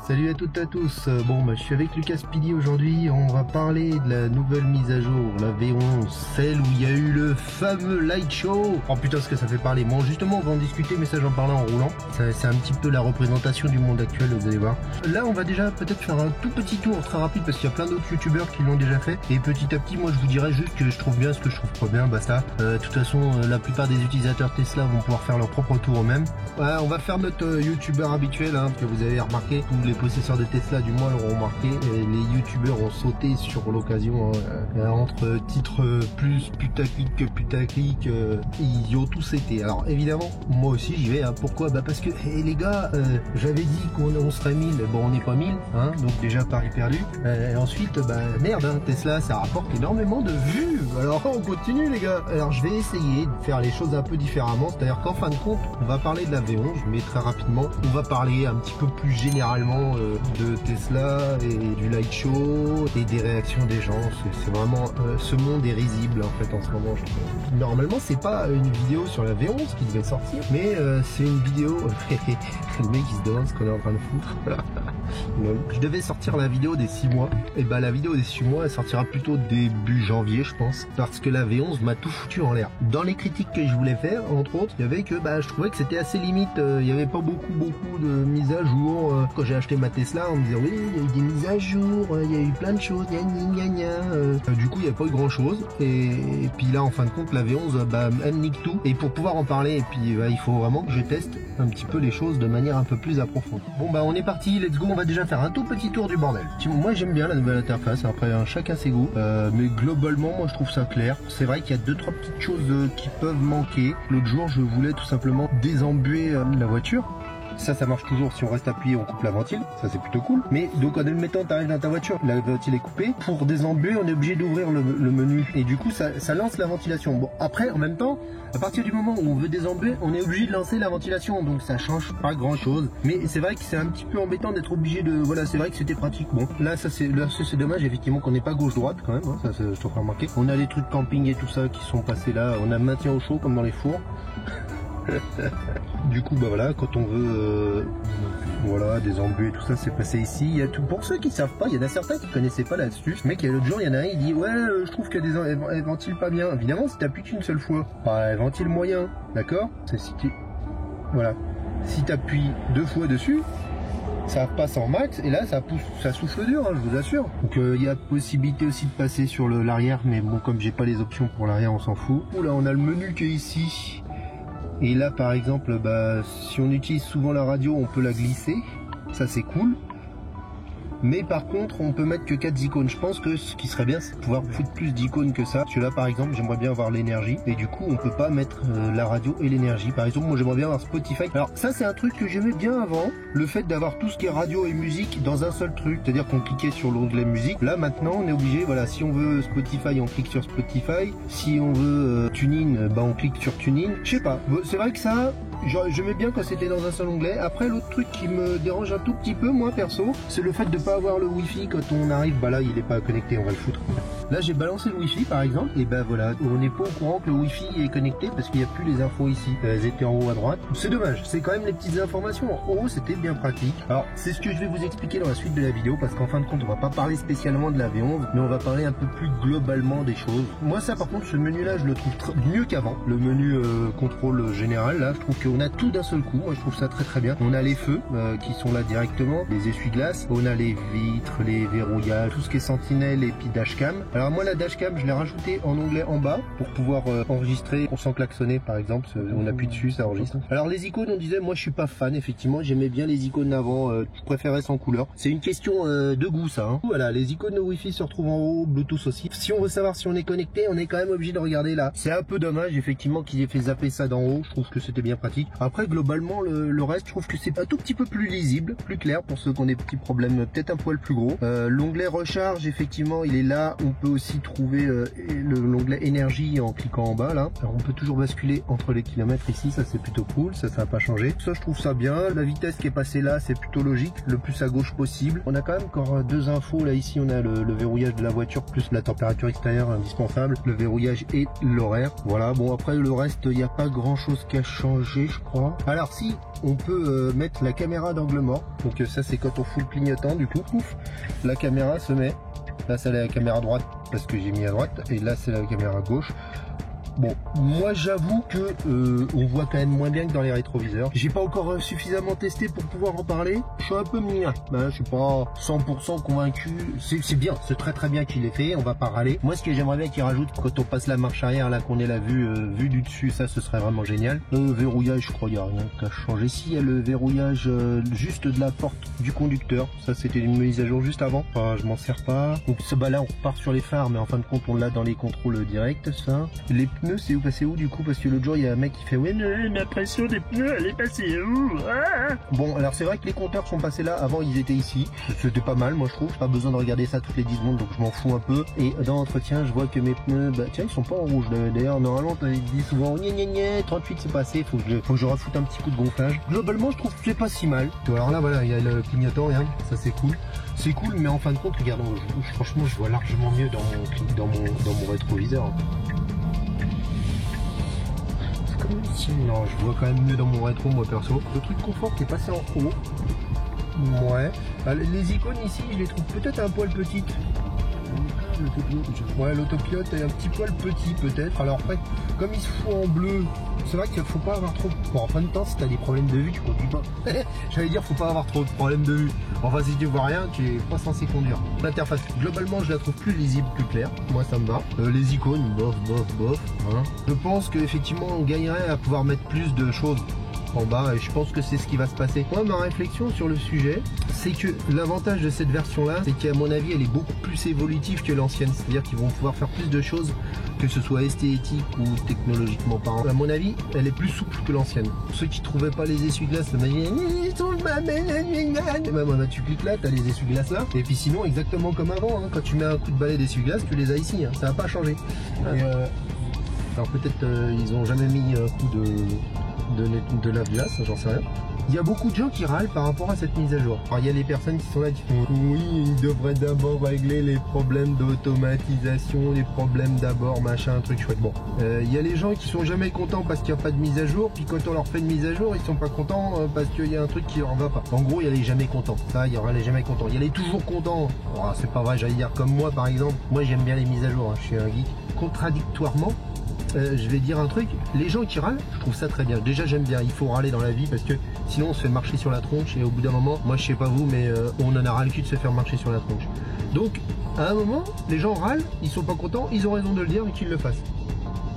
Salut à toutes et à tous, je suis avec Lucas Pili aujourd'hui, on va parler de la nouvelle mise à jour, la V11, celle où il y a eu le fameux light show. Oh putain ce que ça fait parler, bon justement on va en discuter mais ça j'en parlais en roulant, c'est un petit peu la représentation du monde actuel, vous allez voir. Là on va déjà peut-être faire un tout petit tour très rapide parce qu'il y a plein d'autres youtubeurs qui l'ont déjà fait et petit à petit moi je vous dirais juste que je trouve bien ce que je trouve pas bien, basta. De toute façon la plupart des utilisateurs Tesla vont pouvoir faire leur propre tour eux-mêmes. Voilà, on va faire notre youtubeur habituel que vous avez remarqué, tous les possesseurs de Tesla du moins l'auront remarqué, et les youtubeurs ont sauté sur l'occasion entre titres plus putaclic que putaclic, ils y ont tous été. Alors évidemment moi aussi j'y vais, pourquoi parce que les gars, j'avais dit qu'on serait 1000, bon on n'est pas 1000, donc déjà pari perdu, et ensuite merde, Tesla ça rapporte énormément de vues, alors on continue les gars. Alors je vais essayer de faire les choses un peu différemment, c'est à dire qu'en fin de compte on va parler de la V11 mais très rapidement, on va parler un petit peu plus généralement de Tesla et du light show et des réactions des gens. C'est vraiment ce monde est risible en fait en ce moment, je trouve. Normalement c'est pas une vidéo sur la V11 qui devait sortir, mais c'est une vidéo le mec il se demande ce qu'on est en train de foutre. Je devais sortir la vidéo des 6 mois, et la vidéo des 6 mois elle sortira plutôt début janvier je pense, parce que la V11 m'a tout foutu en l'air. Dans les critiques que je voulais faire, entre autres, il y avait que je trouvais que c'était assez limite, il n'y avait pas beaucoup de mises à jour. Quand j'ai acheté ma Tesla on me disait oui il y a eu des mises à jour, il y a eu plein de choses, du coup il n'y a pas eu grand chose, et puis là en fin de compte la V11 elle nique tout, et pour pouvoir en parler, et puis il faut vraiment que je teste un petit peu les choses de manière un peu plus approfondie. Bon on est parti, let's go, on va déjà faire un tout petit tour du bordel. Moi j'aime bien la nouvelle interface, après chacun ses goûts, mais globalement moi je trouve ça clair. C'est vrai qu'il y a 2-3 petites choses qui peuvent manquer. L'autre jour je voulais tout simplement désembuer la voiture. Ça marche toujours, si on reste appuyé on coupe la ventile, ça c'est plutôt cool. Mais donc en admettant t'arrives dans ta voiture, la ventile est coupée, pour désembuer on est obligé d'ouvrir le menu, et du coup ça lance la ventilation. Bon après en même temps, à partir du moment où on veut désembuer, on est obligé de lancer la ventilation, donc ça change pas grand chose. Mais c'est vrai que c'est un petit peu embêtant d'être obligé de... Voilà, c'est vrai que c'était pratique. Bon là c'est dommage effectivement qu'on n'ait pas gauche-droite quand même, ça je te ferai remarquer. On a les trucs camping et tout ça qui sont passés là, on a maintien au chaud comme dans les fours. Du coup voilà, quand on veut désembuer tout ça, c'est passé ici. Il y a tout, pour ceux qui savent pas, il y en a certains qui connaissaient pas l'astuce. Mec, l'autre jour il y en a un, il dit ouais je trouve que elle ventile pas bien. Évidemment si t'appuies qu'une seule fois, elle ventile moyen, d'accord, c'est si tu... Voilà, si t'appuies 2 fois dessus, ça passe en max, et là ça pousse, ça souffle dur, je vous assure. Donc il y a possibilité aussi de passer sur l'arrière, mais bon comme j'ai pas les options pour l'arrière on s'en fout. Là on a le menu qui est ici. Et là par exemple, si on utilise souvent la radio, on peut la glisser, ça c'est cool. Mais par contre on peut mettre que 4 icônes. Je pense que ce qui serait bien c'est de pouvoir foutre plus d'icônes que ça. Parce que là par exemple j'aimerais bien avoir l'énergie, et du coup on peut pas mettre la radio et l'énergie. Par exemple moi j'aimerais bien avoir Spotify. Alors ça c'est un truc que j'aimais bien avant, le fait d'avoir tout ce qui est radio et musique dans un seul truc. C'est à dire qu'on cliquait sur l'onglet musique. Là maintenant on est obligé, voilà, si on veut Spotify on clique sur Spotify, si on veut TuneIn on clique sur TuneIn. Je sais pas, c'est vrai que ça j'aimais bien quand c'était dans un seul onglet. Après l'autre truc qui me dérange un tout petit peu moi perso, c'est le fait de pas avoir le wifi quand on arrive. Là il est pas connecté, on va le foutre. Là j'ai balancé le wifi par exemple, et voilà, on n'est pas au courant que le wifi est connecté parce qu'il n'y a plus les infos ici, elles étaient en haut à droite. C'est dommage, c'est quand même les petites informations en haut, c'était bien pratique. Alors c'est ce que je vais vous expliquer dans la suite de la vidéo, parce qu'en fin de compte on va pas parler spécialement de la V11, mais on va parler un peu plus globalement des choses. Moi ça par contre, ce menu là je le trouve mieux qu'avant, le menu contrôle général. Là je trouve qu'on a tout d'un seul coup, moi je trouve ça très très bien. On a les feux qui sont là directement, les essuie-glaces, on a les vitres, les verrouillages, tout ce qui est sentinelle et puis dashcam. Alors moi la dashcam je l'ai rajouté en onglet en bas pour pouvoir enregistrer sans klaxonner par exemple, on appuie dessus ça enregistre. Alors les icônes on disait, moi je suis pas fan effectivement, j'aimais bien les icônes avant, je préférais sans couleur. C'est une question de goût ça. Voilà, les icônes de Wi-Fi se retrouvent en haut, Bluetooth aussi. Si on veut savoir si on est connecté, on est quand même obligé de regarder là. C'est un peu dommage effectivement qu'ils aient fait zapper ça d'en haut, je trouve que c'était bien pratique. pratique. Après globalement le reste, je trouve que c'est un tout petit peu plus lisible, plus clair pour ceux qui ont des petits problèmes, peut-être un poil plus gros. L'onglet recharge, effectivement, il est là. On peut aussi trouver l'onglet énergie en cliquant en bas là. Alors on peut toujours basculer entre les kilomètres ici, ça c'est plutôt cool, ça n'a pas changé. Ça je trouve ça bien. La vitesse qui est passée là, c'est plutôt logique, le plus à gauche possible. On a quand même encore deux infos là. Ici on a le verrouillage de la voiture plus la température extérieure indispensable, le verrouillage et l'horaire. Voilà, bon après le reste, il n'y a pas grand chose qui a changé je crois. Alors si, on peut mettre la caméra d'angle mort, donc ça c'est quand on fout le clignotant, du coup pouf, la caméra se met. Là c'est la caméra droite parce que j'ai mis à droite, et là c'est la caméra gauche. Bon, moi j'avoue que on voit quand même moins bien que dans les rétroviseurs. J'ai pas encore suffisamment testé pour pouvoir en parler. Je suis un peu mien, je suis pas 100% convaincu. C'est bien, c'est très bien qu'il l'ait fait, on va pas râler. Moi ce que j'aimerais bien qu'il rajoute quand on passe la marche arrière, là qu'on ait la vue du dessus, ça ce serait vraiment génial. Verrouillage, je crois il n'y a rien qu'à changer. Si, il y a le verrouillage juste de la porte du conducteur. Ça c'était une mise à jour juste avant. Enfin, je m'en sers pas. Donc ça, bah là on repart sur les phares, mais en fin de compte on l'a dans les contrôles directs, ça. Les pneus, c'est où, passé où du coup, parce que l'autre jour il y a un mec qui fait ouais mais la pression des pneus elle est passée où Bon alors c'est vrai que les compteurs sont passés là, avant ils étaient ici, c'était pas mal moi je trouve, pas besoin de regarder ça toutes les 10 secondes donc je m'en fous un peu. Et dans l'entretien je vois que mes pneus, bah tiens ils sont pas en rouge d'ailleurs, normalement ils disent souvent 38 c'est passé, faut que je rajoute un petit coup de gonflage. Globalement je trouve que c'est pas si mal. Alors là voilà, il y a le clignotant, regarde, ça c'est cool. C'est cool, mais en fin de compte regarde, franchement je vois largement mieux dans mon rétroviseur. Non, je vois quand même mieux dans mon rétro, moi perso. Le truc confort qui est passé en haut. Ouais. Les icônes ici, je les trouve peut-être un poil petites. Ouais, l'autopilote est un petit poil petit peut-être. Alors après, comme il se fout en bleu, c'est vrai qu'il faut pas avoir trop. Bon, en fin de temps, si t'as des problèmes de vue, tu conduis pas. J'allais dire, faut pas avoir trop de problèmes de vue. Enfin, si tu vois rien, tu es pas censé conduire. L'interface, globalement, je la trouve plus lisible, plus claire. Moi, ça me va. Les icônes, bof. Hein. Je pense qu'effectivement, on gagnerait à pouvoir mettre plus de choses en bas, et je pense que c'est ce qui va se passer. Moi, ma réflexion sur le sujet, c'est que l'avantage de cette version là, c'est qu'à mon avis elle est beaucoup plus évolutive que l'ancienne, c'est à dire qu'ils vont pouvoir faire plus de choses, que ce soit esthétique ou technologiquement parlant. À mon avis elle est plus souple que l'ancienne. Ceux qui trouvaient pas les essuie-glaces, bah, tu cliques là, t'as les essuie-glaces là, et puis sinon exactement comme avant, hein, quand tu mets un coup de balai d'essuie-glace tu les as ici, hein, ça n'a pas changé. Et, alors peut-être ils ont jamais mis un coup de lave-glace, j'en sais rien. Il y a beaucoup de gens qui râlent par rapport à cette mise à jour. Alors il y a les personnes qui sont là qui font oui, ils devraient d'abord régler les problèmes d'automatisation, les problèmes d'abord machin, un truc chouette. Bon, il y a les gens qui sont jamais contents parce qu'il n'y a pas de mise à jour, puis quand on leur fait une mise à jour, ils sont pas contents parce qu'il y a un truc qui leur va pas. En gros, il y a les jamais contents. Ça, il y aura les jamais contents. Il y a les toujours contents. Oh, c'est pas vrai, j'allais dire comme moi par exemple. Moi j'aime bien les mises à jour, hein. Je suis un geek. Contradictoirement, je vais dire un truc, les gens qui râlent, je trouve ça très bien. Déjà j'aime bien, il faut râler dans la vie parce que sinon on se fait marcher sur la tronche, et au bout d'un moment, moi je sais pas vous, mais on en a ras le cul de se faire marcher sur la tronche. Donc à un moment, les gens râlent, ils sont pas contents, ils ont raison de le dire et qu'ils le fassent.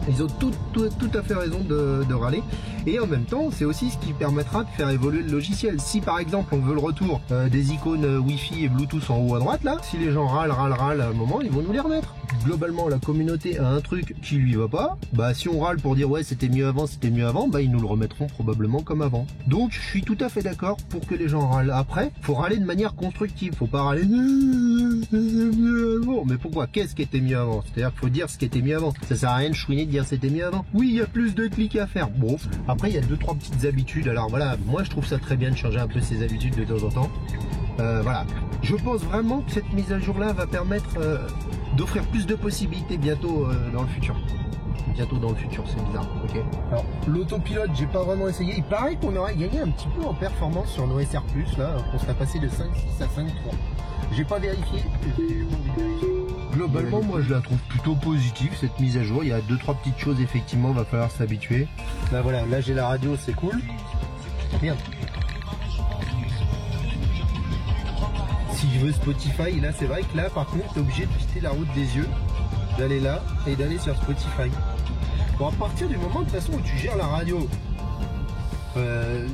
Ils ont tout à fait raison de râler. Et en même temps, c'est aussi ce qui permettra de faire évoluer le logiciel. Si par exemple on veut le retour des icônes Wi-Fi et Bluetooth en haut à droite, là, si les gens râlent à un moment, ils vont nous les remettre. Globalement, la communauté a un truc qui lui va pas. Bah si on râle pour dire ouais c'était mieux avant, bah ils nous le remettront probablement comme avant. Donc je suis tout à fait d'accord pour que les gens râlent. Après, faut râler de manière constructive. Faut pas râler c'était mieux avant. Mais pourquoi? Qu'est-ce qui était mieux avant? C'est-à-dire qu'il faut dire ce qui était mieux avant. Ça sert à rien de chouiner de dire c'était mieux avant. Oui, il y a plus de clics à faire. Bon, après il y a 2-3 petites habitudes. Alors voilà, moi je trouve ça très bien de changer un peu ses habitudes de temps en temps. Voilà. Je pense vraiment que cette mise à jour là va permettre d'offrir plus de possibilités bientôt dans le futur. Bientôt dans le futur, c'est bizarre. Ok. Alors l'autopilote, j'ai pas vraiment essayé. Il paraît qu'on aurait gagné un petit peu en performance sur nos SR+, là, qu'on serait passé de 5.6 à 5.3. J'ai pas vérifié. Globalement, moi je la trouve plutôt positive cette mise à jour. Il y a 2-3 petites choses, effectivement, va falloir s'habituer. Là voilà, là j'ai la radio, c'est cool. Merde. Si je veux Spotify, là c'est vrai que là par contre t'es obligé de quitter la route des yeux, d'aller là et d'aller sur Spotify. Bon, à partir du moment de toute façon où tu gères la radio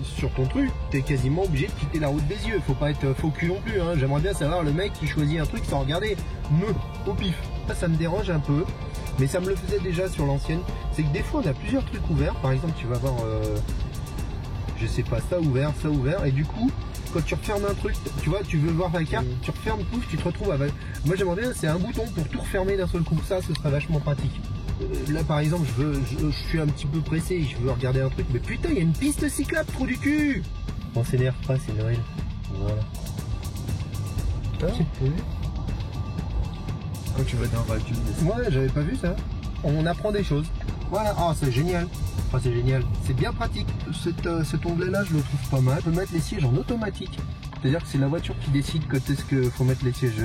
sur ton truc, t'es quasiment obligé de quitter la route des yeux. Faut pas être faux cul non plus, hein. J'aimerais bien savoir le mec qui choisit un truc sans regarder au pif. Ça me dérange un peu, mais ça me le faisait déjà sur l'ancienne. C'est que des fois on a plusieurs trucs ouverts. Par exemple tu vas voir je sais pas, ça ouvert, et du coup, quand tu refermes un truc, tu vois, tu veux voir ta carte, tu refermes, pouf, tu te retrouves avec... Moi j'aimerais bien, c'est un bouton pour tout refermer d'un seul coup, ça, ce serait vachement pratique. Là par exemple, je suis un petit peu pressé, je veux regarder un truc, mais putain, il y a une piste cyclable, trou du cul. On s'énerve pas, c'est Noël. Voilà. Ah, quand tu vas dans Radio. Ouais, j'avais pas vu ça. On apprend des choses. Voilà, ah c'est génial. Enfin c'est génial, c'est bien pratique. Cet onglet là je le trouve pas mal. On peut mettre les sièges en automatique. C'est-à-dire que c'est la voiture qui décide quand est-ce qu'il faut mettre les sièges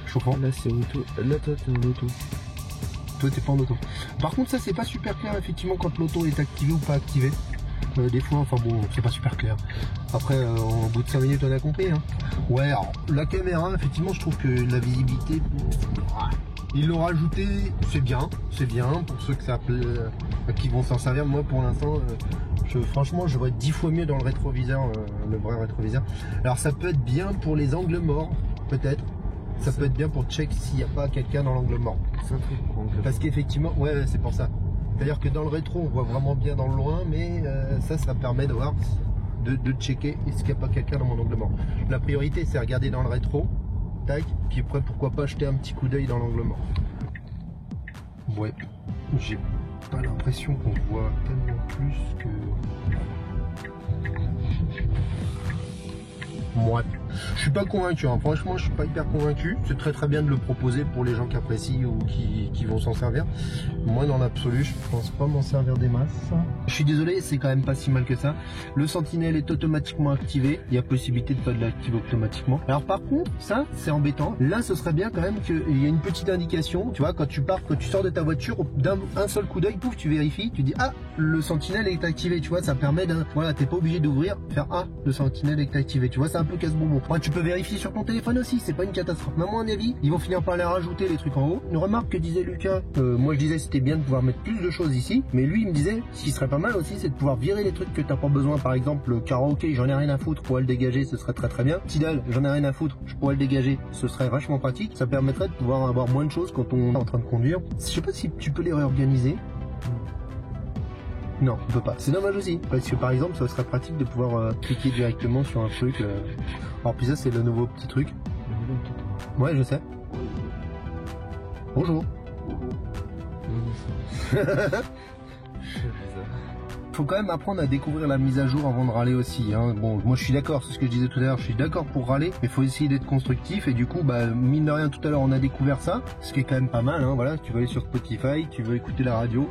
chauffants. Là c'est auto. Là toi t'es en auto. Toi t'es pas en auto. Par contre ça c'est pas super clair effectivement quand l'auto est activée ou pas activée. Des fois, enfin bon, c'est pas super clair. Après, au bout de 5 minutes, on a compris. Hein. Ouais, alors, la caméra, effectivement, je trouve que la visibilité, ils l'ont rajouté, c'est bien pour ceux que ça qui vont s'en servir. Moi, pour l'instant, franchement, je vois 10 fois mieux dans le rétroviseur, le vrai rétroviseur. Alors, ça peut être bien pour les angles morts, peut-être. Ça peut être bien pour check s'il n'y a pas quelqu'un dans l'angle mort. C'est un truc pour angle mort. Parce qu'effectivement, ouais, c'est pour ça. C'est-à-dire que dans le rétro, on voit vraiment bien dans le loin, mais ça permet de voir, de checker est-ce qu'il n'y a pas quelqu'un dans mon angle mort. La priorité, c'est regarder dans le rétro, tac, puis après, pourquoi pas jeter un petit coup d'œil dans l'angle mort. Ouais, j'ai pas l'impression qu'on voit tellement plus que... Moi, je suis pas convaincu, hein. Franchement je suis pas hyper convaincu. C'est très bien de le proposer pour les gens qui apprécient ou qui vont s'en servir. Moi dans l'absolu je pense pas m'en servir des masses. Je suis désolé, c'est quand même pas si mal que ça. Le sentinelle est automatiquement activé, il y a possibilité de pas de l'activer automatiquement. Alors par contre ça c'est embêtant. Là ce serait bien quand même qu'il y ait une petite indication. Tu vois, quand tu sors de ta voiture, d'un seul coup d'œil, pouf, tu vérifies, tu dis ah le sentinelle est activé. Tu vois, ça permet de... Voilà, t'es pas obligé d'ouvrir, faire ah le sentinelle est activé. Tu vois, c'est un peu casse-bonbon. Ouais, tu peux vérifier sur ton téléphone aussi, c'est pas une catastrophe. Mais à mon avis, ils vont finir par les rajouter les trucs en haut. Une remarque que disait Lucas, moi je disais c'était bien de pouvoir mettre plus de choses ici, mais lui il me disait ce qui serait pas mal aussi c'est de pouvoir virer les trucs que t'as pas besoin. Par exemple le karaoké, j'en ai rien à foutre, pourrais le dégager, ce serait très bien. Tidal, j'en ai rien à foutre, je pourrais le dégager, ce serait vachement pratique. Ça permettrait de pouvoir avoir moins de choses quand on est en train de conduire. Je sais pas si tu peux les réorganiser. Non, on peut pas. C'est dommage aussi, parce que par exemple, ça serait pratique de pouvoir cliquer directement sur un truc. Alors puis ça, c'est le nouveau petit truc. Ouais, je sais. Bonjour. Faut quand même apprendre à découvrir la mise à jour avant de râler aussi. Hein. Bon, moi je suis d'accord, c'est ce que je disais tout à l'heure, je suis d'accord pour râler, mais il faut essayer d'être constructif. Et du coup, bah, mine de rien, tout à l'heure, on a découvert ça, ce qui est quand même pas mal. Hein. Voilà, tu veux aller sur Spotify, tu veux écouter la radio.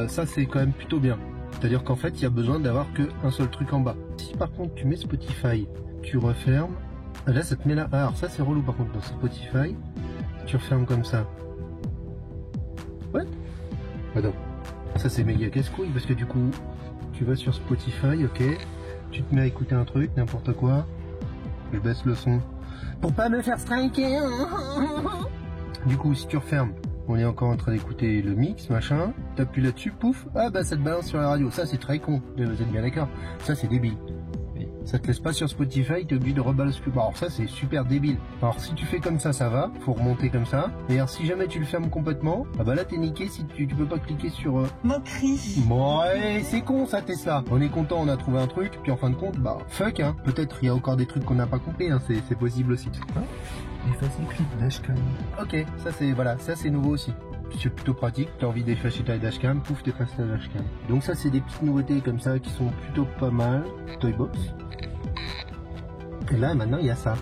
Ça c'est quand même plutôt bien. C'est-à-dire qu'en fait il y a besoin d'avoir qu'un seul truc en bas. Si par contre tu mets Spotify, tu refermes, là ça te met là. Alors ça c'est relou par contre dans Spotify, tu refermes comme ça. Ouais. Attends. Ça c'est méga casse-couille parce que du coup tu vas sur Spotify, ok, tu te mets à écouter un truc, n'importe quoi. Je baisse le son pour pas me faire striker. Du coup si tu refermes, on est encore en train d'écouter le mix, machin, t'appuies là-dessus, pouf, ah bah ça te balance sur la radio, ça c'est très con, vous êtes bien d'accord, ça c'est débile. Ça te laisse pas sur Spotify, t'es obligé de rebalancer. Alors ça c'est super débile. Alors si tu fais comme ça va, faut remonter comme ça. Et alors si jamais tu le fermes complètement, ah bah là t'es niqué si tu peux pas cliquer sur... Moquerie. Bon ouais, c'est con ça Tesla. On est content, on a trouvé un truc, puis en fin de compte, bah fuck hein. Peut-être il y a encore des trucs qu'on n'a pas compris, hein. C'est possible aussi. Hein, effacer le clip dashcam. Ok, ça c'est voilà, ça c'est nouveau aussi. C'est plutôt pratique, t'as envie d'effacer ta dashcam, pouf t'effaces ta dashcam. Donc ça c'est des petites nouveautés comme ça qui sont plutôt pas mal. Toybox. Et là maintenant il y a ça.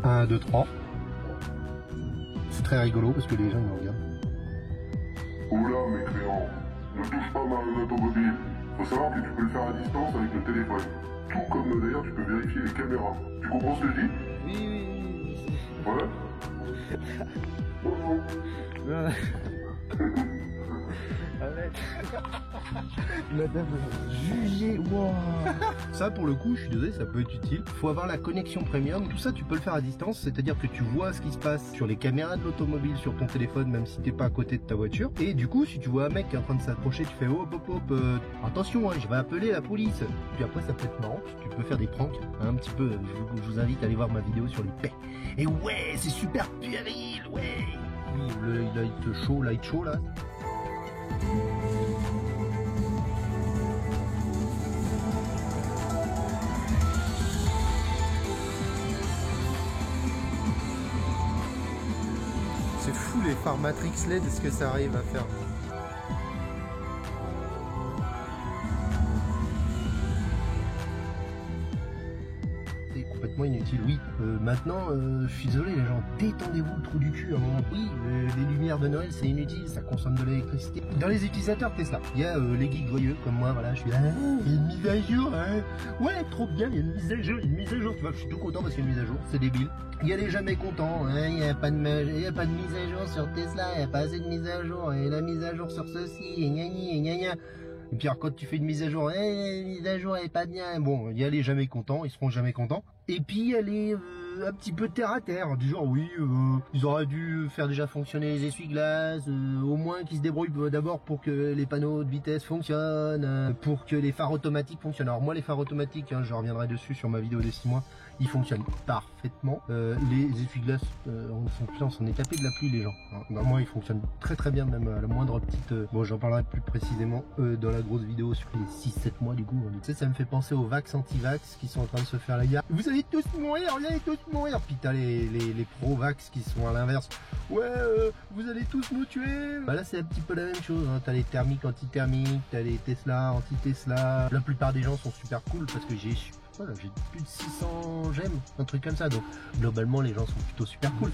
1, 2, 3. C'est très rigolo parce que les gens ils me regardent. Oula mécréant, ne touche pas ma automobile. Faut savoir que tu peux le faire à distance avec le téléphone. Tout comme d'ailleurs tu peux vérifier les caméras. Tu comprends ce que je dis? Oui. Ouais. Bonjour. Arrête. Madame jugée, wow. Ça pour le coup, je suis désolé, ça peut être utile. Faut avoir la connexion premium, tout ça tu peux le faire à distance, c'est-à-dire que tu vois ce qui se passe sur les caméras de l'automobile sur ton téléphone, même si t'es pas à côté de ta voiture. Et du coup, si tu vois un mec qui est en train de s'approcher, tu fais hop, attention, hein, je vais appeler la police. Puis après, ça peut être marrant, tu peux faire des pranks, hein, un petit peu. Je vous invite à aller voir ma vidéo sur les paix. Et ouais, c'est super puéril, ouais. Oui, le light show là. les phares Matrix LED, ce que ça arrive à faire. C'est complètement inutile, oui. Maintenant, je suis désolé les gens, détendez-vous le trou du cul à un moment. Oui, les lumières de Noël c'est inutile, ça consomme de l'électricité. Dans les utilisateurs Tesla, il y a les geeks joyeux comme moi, voilà, je suis là, il y a une mise à jour, hein. Ouais, trop bien, il y a une mise à jour, tu vois, je suis tout content parce qu'il y a une mise à jour, c'est débile. Il y a les jamais contents, hein, il n'y a pas de mise à jour sur Tesla, il n'y a pas assez de mise à jour, et la mise à jour sur ceci, et gna gna, et gna gna. Et puis alors quand tu fais une mise à jour, la mise à jour elle est pas bien. Bon, il y a les jamais contents, ils seront jamais contents. Et puis il y a les un petit peu terre à terre, du genre oui, ils auraient dû faire déjà fonctionner les essuie-glaces, au moins qu'ils se débrouillent d'abord pour que les panneaux de vitesse fonctionnent, pour que les phares automatiques fonctionnent. Alors moi les phares automatiques, hein, je reviendrai dessus sur ma vidéo des 6 mois, ils fonctionnent parfaitement. Les essuie-glaces, on s'en est tapé de la pluie les gens. Hein. Non, moi ils fonctionnent très très bien, même à la moindre petite... bon j'en parlerai plus précisément dans la grosse vidéo sur les 6-7 mois du coup. Tu sais, ça me fait penser aux vax anti-vax qui sont en train de se faire la guerre. Vous allez tous mourir, vous allez tous mourir. Puis t'as les pro-vax qui sont à l'inverse. Ouais, vous allez tous nous tuer. Bah là c'est un petit peu la même chose. Hein. T'as les thermiques, anti-thermiques, t'as les Tesla, anti-Tesla. La plupart des gens sont super cool parce que j'ai plus de 600 j'aime, un truc comme ça. Donc globalement les gens sont plutôt super cool.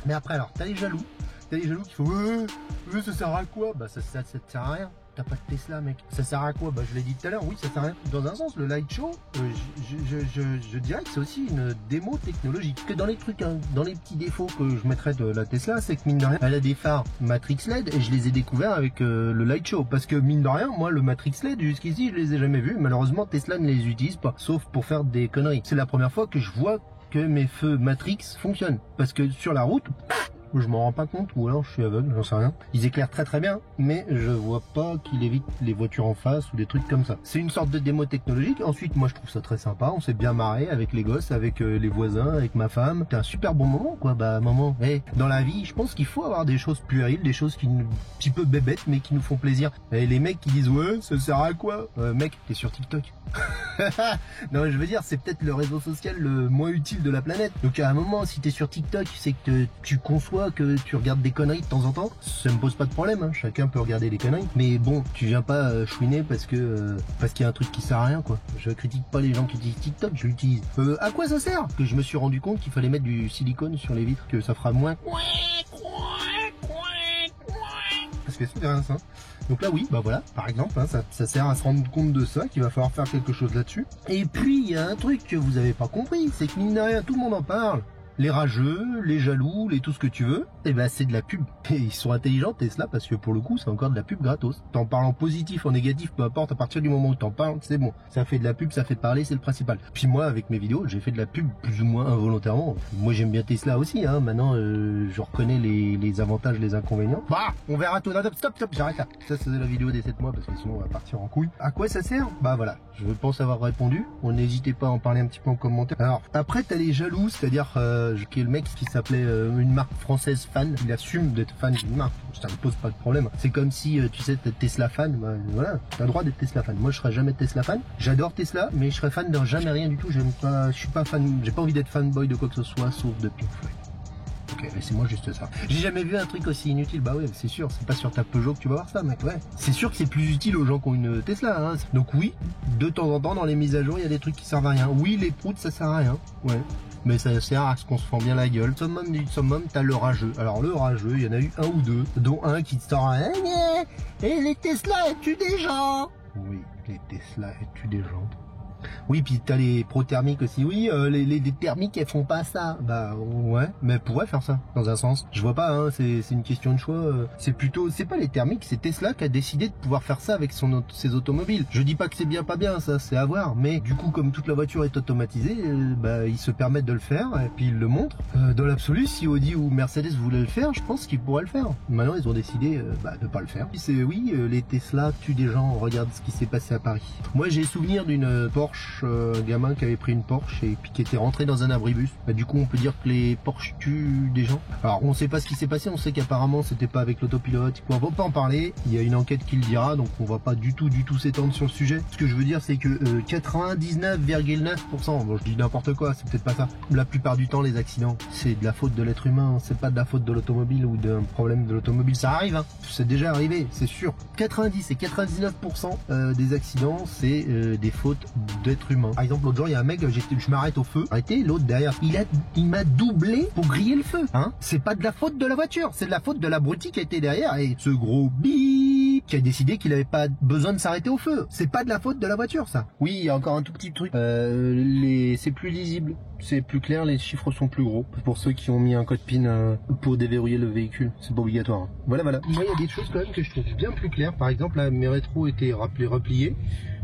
Mais après alors t'as les jaloux. T'as les jaloux qui font ouais, ça sert à quoi? Bah ça te sert à rien. T'as pas de Tesla mec. Ça sert à quoi? Bah je l'ai dit tout à l'heure, oui ça sert à rien. Dans un sens le light show, je dirais que c'est aussi une démo technologique. Que dans les trucs, hein, dans les petits défauts que je mettrais de la Tesla, c'est que mine de rien, elle a des phares Matrix LED et je les ai découverts avec le light show. Parce que mine de rien, moi le Matrix LED jusqu'ici je les ai jamais vus. Malheureusement Tesla ne les utilise pas, sauf pour faire des conneries. C'est la première fois que je vois que mes feux Matrix fonctionnent. Parce que sur la route... je m'en rends pas compte, ou alors je suis aveugle, j'en sais rien. Ils éclairent très très bien, mais je vois pas qu'il évite les voitures en face ou des trucs comme ça. C'est une sorte de démo technologique. Ensuite, moi je trouve ça très sympa, on s'est bien marré avec les gosses, avec les voisins, avec ma femme. C'est un super bon moment quoi, bah maman. Hey, dans la vie, je pense qu'il faut avoir des choses puériles, des choses qui un petit peu bébêtes, mais qui nous font plaisir. Et les mecs qui disent ouais, ça sert à quoi? Mec, t'es sur TikTok. Non je veux dire, c'est peut-être le réseau social le moins utile de la planète. Donc à un moment, si t'es sur TikTok, c'est que tu conçois que tu regardes des conneries de temps en temps, ça me pose pas de problème, hein. Chacun peut regarder des conneries, mais bon, tu viens pas chouiner parce qu'il y a un truc qui sert à rien quoi. Je critique pas les gens qui utilisent TikTok, je l'utilise. À quoi ça sert? Que je me suis rendu compte qu'il fallait mettre du silicone sur les vitres, que ça fera moins parce que c'est rien ça. Donc là oui, bah voilà, par exemple, hein, ça sert à se rendre compte de ça, qu'il va falloir faire quelque chose là-dessus. Et puis il y a un truc que vous avez pas compris, c'est que mine de rien, tout le monde en parle. Les rageux, les jaloux, les tout ce que tu veux, et ben c'est de la pub. Et ils sont intelligents Tesla parce que pour le coup c'est encore de la pub gratos. T'en parles en positif, en négatif, peu importe, à partir du moment où t'en parles, c'est bon. Ça fait de la pub, ça fait parler, c'est le principal. Puis moi avec mes vidéos, j'ai fait de la pub plus ou moins involontairement. Moi j'aime bien Tesla aussi, hein. Maintenant je reconnais les avantages, les inconvénients. Bah on verra tout. Stop, j'arrête là. Ça c'est la vidéo des 7 mois parce que sinon on va partir en couille. À quoi ça sert? Bah voilà, je pense avoir répondu. N'hésitez pas à en parler un petit peu en commentaire. Alors après t'as les jaloux, c'est-à-dire qui est le mec qui s'appelait une marque française fan, il assume d'être fan d'une marque, ça ne pose pas de problème. C'est comme si tu sais t'es Tesla fan, bah, voilà, t'as le droit d'être Tesla fan. Moi je serais jamais Tesla fan, j'adore Tesla, mais je serais fan de jamais rien du tout. J'aime pas, je suis pas fan, j'ai pas envie d'être fanboy de quoi que ce soit sauf de Pink Floyd. Ok, laissez-moi juste ça. J'ai jamais vu un truc aussi inutile. Bah ouais, c'est sûr, c'est pas sur ta Peugeot que tu vas voir ça, mec. Ouais, c'est sûr que c'est plus utile aux gens qui ont une Tesla. Hein. Donc oui, de temps en temps, dans les mises à jour, il y a des trucs qui servent à rien. Oui, les proutes, ça sert à rien. Ouais. Mais ça sert à ce qu'on se fend bien la gueule. Summum, t'as le rageux. Alors le rageux, il y en a eu un ou deux, dont un qui te sort un et les Tesla, elles tuent des gens. Oui, les Tesla, elles tuent des gens. Oui, puis t'as les pro-thermiques aussi. Oui, les thermiques, elles font pas ça. Bah ouais, mais elles pourraient faire ça, dans un sens. Je vois pas, hein, c'est une question de choix. C'est plutôt, c'est pas les thermiques, c'est Tesla qui a décidé de pouvoir faire ça avec ses automobiles. Je dis pas que c'est bien, pas bien, ça, c'est à voir. Mais du coup, comme toute la voiture est automatisée, bah ils se permettent de le faire, et puis ils le montrent. Dans l'absolu, si Audi ou Mercedes voulaient le faire, je pense qu'ils pourraient le faire. Maintenant, ils ont décidé de pas le faire. Puis c'est, oui, les Tesla tuent des gens. Regarde ce qui s'est passé à Paris. Moi, j'ai souvenir d'une Porsche Porsche, un gamin qui avait pris une Porsche et puis qui était rentré dans un abribus. Bah, du coup on peut dire que les Porsche tuent des gens. Alors on sait pas ce qui s'est passé, on sait qu'apparemment c'était pas avec l'autopilote, on va pas en parler, il y a une enquête qui le dira, donc on va pas du tout s'étendre sur le sujet. Ce que je veux dire c'est que 99,9%, bon je dis n'importe quoi, c'est peut-être pas ça, la plupart du temps les accidents c'est de la faute de l'être humain, c'est pas de la faute de l'automobile ou d'un problème de l'automobile, ça arrive, hein. C'est déjà arrivé, c'est sûr. 90 et 99% des accidents c'est des fautes d'être humain. Par exemple l'autre jour il y a un mec, je m'arrête au feu, arrêtez, l'autre derrière, il m'a doublé pour griller le feu, hein. C'est pas de la faute de la voiture, c'est de la faute de l'abruti qui a été derrière et ce gros bip qui a décidé qu'il avait pas besoin de s'arrêter au feu. C'est pas de la faute de la voiture ça. Oui, il y a encore un tout petit truc, c'est plus lisible, c'est plus clair, les chiffres sont plus gros. Pour ceux qui ont mis un code PIN pour déverrouiller le véhicule, c'est pas obligatoire, hein. Voilà. Moi il y a des choses quand même que je trouve bien plus claires. Par exemple là mes rétros étaient repliés.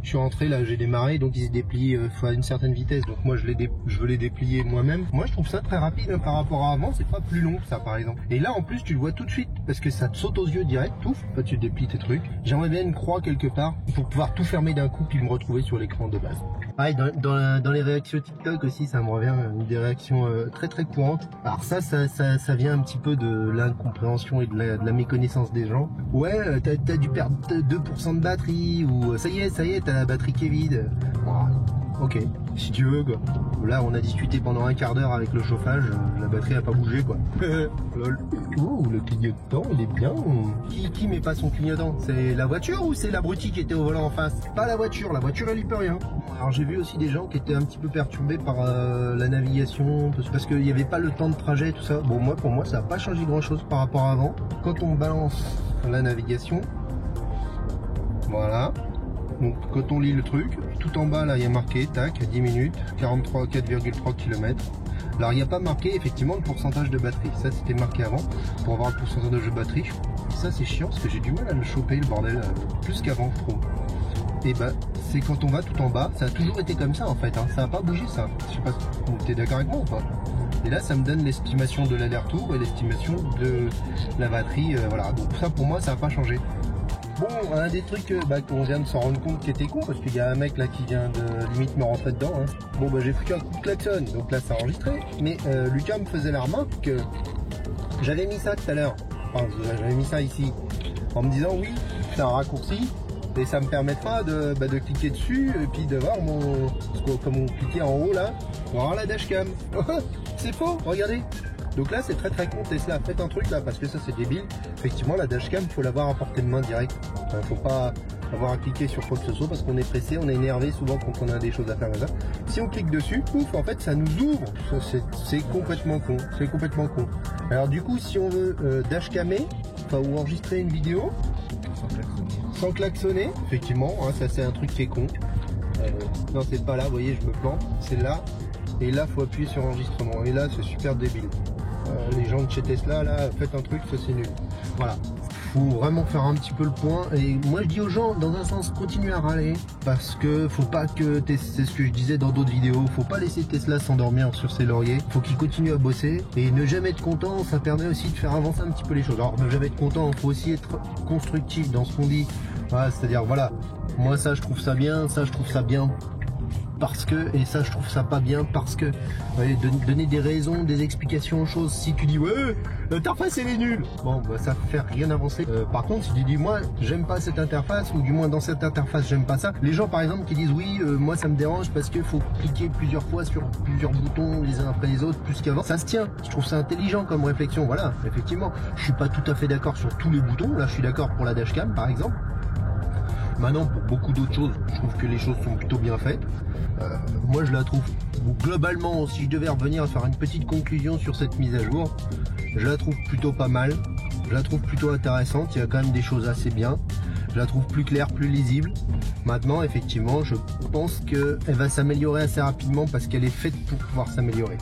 Je suis rentré là, j'ai démarré, donc ils se déplient à une certaine vitesse, donc moi je veux les déplier moi-même. Moi je trouve ça très rapide hein, par rapport à avant, c'est pas plus long que ça par exemple. Et là en plus tu le vois tout de suite, parce que ça te saute aux yeux direct, tout, toi tu déplies tes trucs. J'aimerais bien une croix quelque part, pour pouvoir tout fermer d'un coup, puis me retrouver sur l'écran de base. Pareil, dans les réactions TikTok aussi, ça me revient, des réactions très courantes. Alors ça vient un petit peu de l'incompréhension et de la méconnaissance des gens. Ouais, t'as dû perdre 2% de batterie, ou ça y est, t'as la batterie qui est vide. Ok, si tu veux quoi. Là on a discuté pendant un quart d'heure avec le chauffage, la batterie a pas bougé quoi. Lol. Oh, le clignotant il est bien. Qui met pas son clignotant? C'est la voiture ou c'est l'abruti qui était au volant en face? Pas la voiture elle y peut rien. Alors j'ai vu aussi des gens qui étaient un petit peu perturbés par la navigation, parce qu'il n'y avait pas le temps de trajet tout ça. Bon pour moi ça n'a pas changé grand chose par rapport à avant. Quand on balance la navigation, voilà. Donc quand on lit le truc, tout en bas là il y a marqué, tac, 10 minutes, 4,3 km. Alors il n'y a pas marqué effectivement le pourcentage de batterie, ça c'était marqué avant, pour avoir le pourcentage de batterie. Ça c'est chiant parce que j'ai du mal à le choper le bordel, plus qu'avant je trouve. Et bah c'est quand on va tout en bas, ça a toujours été comme ça en fait, hein. Ça n'a pas bougé ça. Je sais pas, t'es d'accord avec moi ou pas? Et là ça me donne l'estimation de l'aller-retour et l'estimation de la batterie, voilà. Donc ça pour moi ça n'a pas changé. Bon, un des trucs qu'on vient de s'en rendre compte qui était con, parce qu'il y a un mec là qui vient de limite me rentrer dedans, hein. Bon j'ai foutu un coup de klaxon, donc là ça a enregistré, mais Lucas me faisait la remarque que j'avais mis ça tout à l'heure, enfin j'avais mis ça ici, en me disant oui, c'est un raccourci, et ça me permettra de cliquer dessus, et puis de voir comme on cliquait en haut là, on va voir la dashcam. C'est faux, regardez. Donc là c'est très con Tesla, faites un truc là parce que ça c'est débile. Effectivement la dashcam faut l'avoir à portée de main direct. Faut pas avoir à cliquer sur quoi que ce soit parce qu'on est pressé, on est énervé souvent quand on a des choses à faire comme ça. Si on clique dessus, pouf, en fait ça nous ouvre. C'est complètement con, c'est complètement con. Alors du coup si on veut dashcamer, ou enregistrer une vidéo sans klaxonner, effectivement, hein, ça c'est un truc qui est con. Non c'est pas là, vous voyez je me plante, c'est là. Et là faut appuyer sur enregistrement, et là c'est super débile. Les gens de chez Tesla là, faites un truc, ça c'est nul. Voilà, faut vraiment faire un petit peu le point. Et moi je dis aux gens, dans un sens, continuez à râler, parce que faut pas que, c'est ce que je disais dans d'autres vidéos, faut pas laisser Tesla s'endormir sur ses lauriers, faut qu'il continue à bosser, et ne jamais être content, ça permet aussi de faire avancer un petit peu les choses. Alors ne jamais être content, faut aussi être constructif dans ce qu'on dit, voilà, c'est-à-dire voilà, moi ça je trouve ça bien, ça je trouve ça bien, parce que, et ça je trouve ça pas bien parce que, ouais, donner des raisons, des explications aux choses. Si tu dis ouais l'interface elle est nulle, bon bah ça fait rien avancer. Par contre si tu dis moi j'aime pas cette interface, ou du moins dans cette interface j'aime pas ça, les gens par exemple qui disent oui moi ça me dérange parce qu'il faut cliquer plusieurs fois sur plusieurs boutons les uns après les autres plus qu'avant, ça se tient. Je trouve ça intelligent comme réflexion. Voilà, effectivement je suis pas tout à fait d'accord sur tous les boutons, là je suis d'accord pour la dashcam par exemple. Maintenant pour beaucoup d'autres choses je trouve que les choses sont plutôt bien faites. Moi je la trouve globalement, si je devais revenir à faire une petite conclusion sur cette mise à jour, je la trouve plutôt pas mal, je la trouve plutôt intéressante, il y a quand même des choses assez bien, je la trouve plus claire, plus lisible. Maintenant effectivement je pense qu'elle va s'améliorer assez rapidement parce qu'elle est faite pour pouvoir s'améliorer.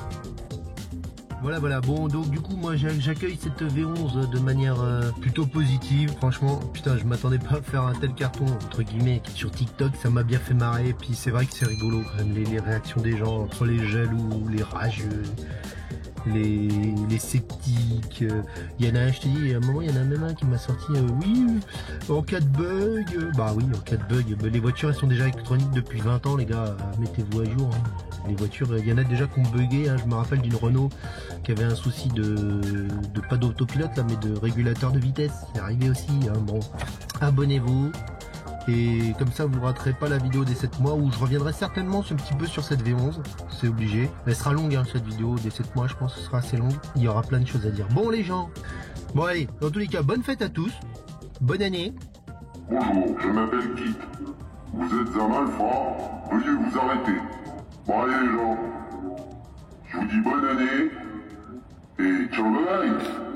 Voilà, bon donc du coup moi j'accueille cette V11 de manière plutôt positive. Franchement putain je m'attendais pas à faire un tel carton entre guillemets. Sur TikTok ça m'a bien fait marrer, et puis c'est vrai que c'est rigolo quand même les réactions des gens, entre les jaloux, les rageux. les sceptiques. Il y en a, je te dis, à un moment, il y en a même un qui m'a sorti, oui, en cas de bug, bah oui, en cas de bug, les voitures, elles sont déjà électroniques depuis 20 ans, les gars, mettez-vous à jour. Hein. Les voitures, il y en a déjà qui ont bugué, hein. Je me rappelle d'une Renault qui avait un souci de pas d'autopilote, là, mais de régulateur de vitesse, c'est arrivé aussi, hein. Bon, abonnez-vous. Et comme ça, vous ne raterez pas la vidéo des 7 mois où je reviendrai certainement un petit peu sur cette V11. C'est obligé. Elle sera longue, hein, cette vidéo des 7 mois. Je pense que ce sera assez longue. Il y aura plein de choses à dire. Bon, les gens. Bon, allez. Dans tous les cas, bonne fête à tous. Bonne année. Bonjour, je m'appelle Kit. Vous êtes un malfrat, veuillez vous arrêter. Bon allez les gens, je vous dis bonne année et ciao bye bye.